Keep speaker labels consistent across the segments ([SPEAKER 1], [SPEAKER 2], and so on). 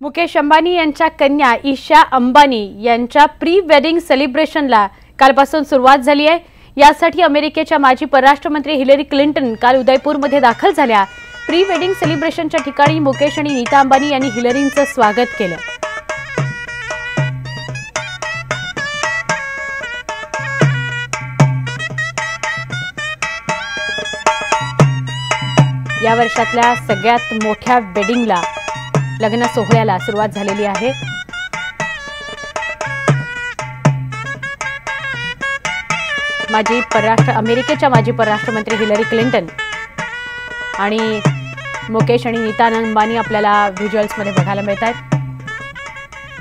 [SPEAKER 1] मुकेश अंबानी यांच्या कन्या ईशा अंबानी यांच्या प्री वेडिंग सेलिब्रेशनला कालपासून सुरुवात झाली आहे। यासाठी अमेरिकेच्या माजी परराष्ट्रमंत्री हिलरी क्लिंटन काल उदयपूरमध्ये दाखल झाल्या। प्री वेडिंग सेलिब्रेशनच्या ठिकाणी मुकेश आणि नीता अंबानी यांनी हिलरींचं स्वागत केलं। या वर्षातल्या सगळ्यात मोठ्या वेडिंगला लग्न सोहळ्याला सुरुवात झालेली आहे। अमेरिकेच्या माजी परराष्ट्रमंत्री हिलरी क्लिंटन आणि मुकेश आणि नीता अंबानी आपल्याला व्हिज्युअल्समध्ये बघायला मिळतात।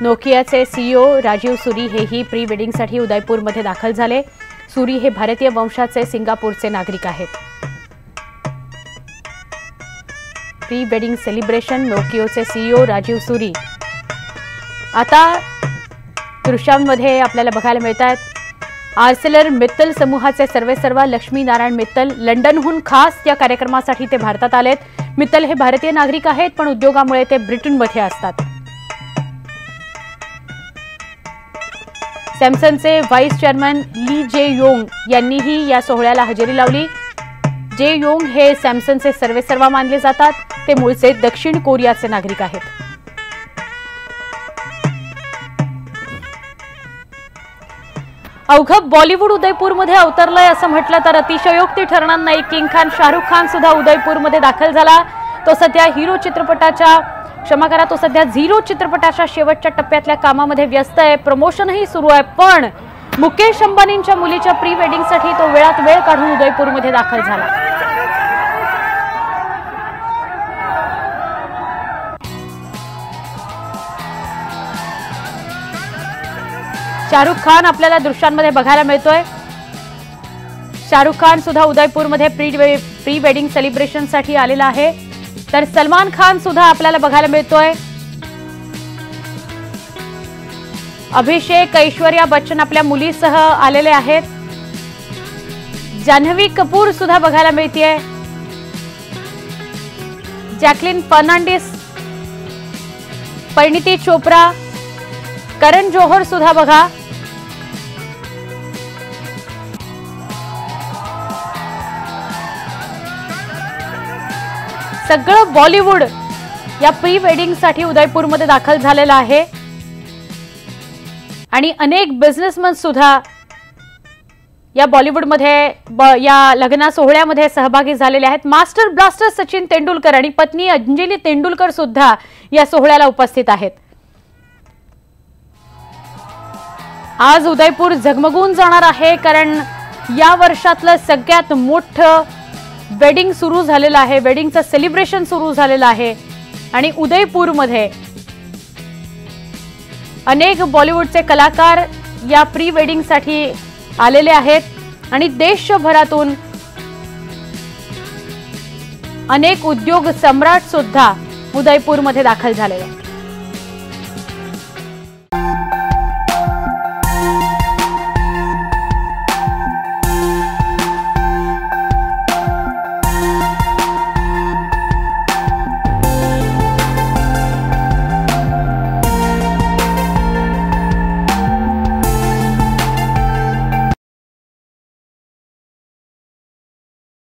[SPEAKER 1] नोकियाचे सीईओ राजीव सुरी हेही प्री वेडिंगसाठी उदयपूरमध्ये दाखल झाले। सुरी हे भारतीय वंशाचे सिंगापूरचे नागरिक आहेत। प्री वेडिंग सेलिब्रेशन नोकियाचे सीईओ राजीव सुरी आता दृश्यांमध्ये आपल्याला बघायला मिळतात। आर्सेलर मित्तल समूहाचे सर्वेसर्वा लक्ष्मी नारायण मित्तल लंडनहून खास या कार्यक्रमासाठी ते भारतात आलेत। मित्तल हे भारतीय नागरिक आहेत, पण उद्योगामुळे ते ब्रिटनमध्ये असतात। सॅमसंगचे व्हाईस चेअरमन ली जे योंग यांनीही या सोहळ्याला हजेरी लावली। जे योंग हे सॅमसंगचे सर्वेसर्वा मानले जातात। ते मूळचे दक्षिण कोरियाचे नागरिक आहेत। अवघं बॉलिवूड उदयपूरमध्ये अवतरलंय असं म्हटलं तर अतिशयोक्ती ठरणार नाही। किंग खान शाहरुख खान सुद्धा उदयपूरमध्ये दाखल झाला। तो सध्या झीरो चित्रपटाच्या शेवटच्या टप्प्यातल्या कामामध्ये व्यस्त आहे। प्रमोशनही सुरू आहे, पण मुकेश अंबानींच्या मुलीच्या प्री वेडिंगसाठी तो वेळात वेळ काढून उदयपूरमध्ये दाखल झाला। शाहरुख खान आपल्याला दृश्यांमध्ये बघायला मिळतोय। शाहरुख खान सुद्धा उदयपूरमध्ये प्री वेडिंग सेलिब्रेशनसाठी आलेला आहे। तर सलमान खान सुद्धा आपल्याला बघायला मिळतोय। अभिषेक ऐश्वर्या बच्चन आपल्या मुलीसह आलेले आहेत। जान्हवी कपूर सुद्धा बघायला मिळतेय। जॅकलिन फर्नांडिस, परिणीती चोप्रा, करण जोहर सुद्धा बघा। सगळं बॉलिवूड या प्री वेडिंगसाठी उदयपूरमध्ये दाखल झालेलं आहे आणि अनेक बिझनेसमन सुद्धा या बॉलिवूडमध्ये या लग्न सोहळ्यामध्ये सहभागी झालेले आहेत। मास्टर ब्लास्टर सचिन तेंडुलकर आणि पत्नी अंजली तेंडुलकर सुद्धा या सोहळ्याला उपस्थित आहेत। आज उदयपूर झगमगून जाणार आहे, कारण या वर्षातलं सगळ्यात मोठं वेडिंग सुरू झालेलं आहे। वेडिंगचं सेलिब्रेशन सुरू झालेलं आहे आणि उदयपूरमध्ये अनेक बॉलिवूडचे कलाकार या प्री वेडिंगसाठी आलेले आहेत आणि देशभरातून अनेक उद्योग सम्राट सुद्धा उदयपूरमध्ये दाखल झालेले आहेत।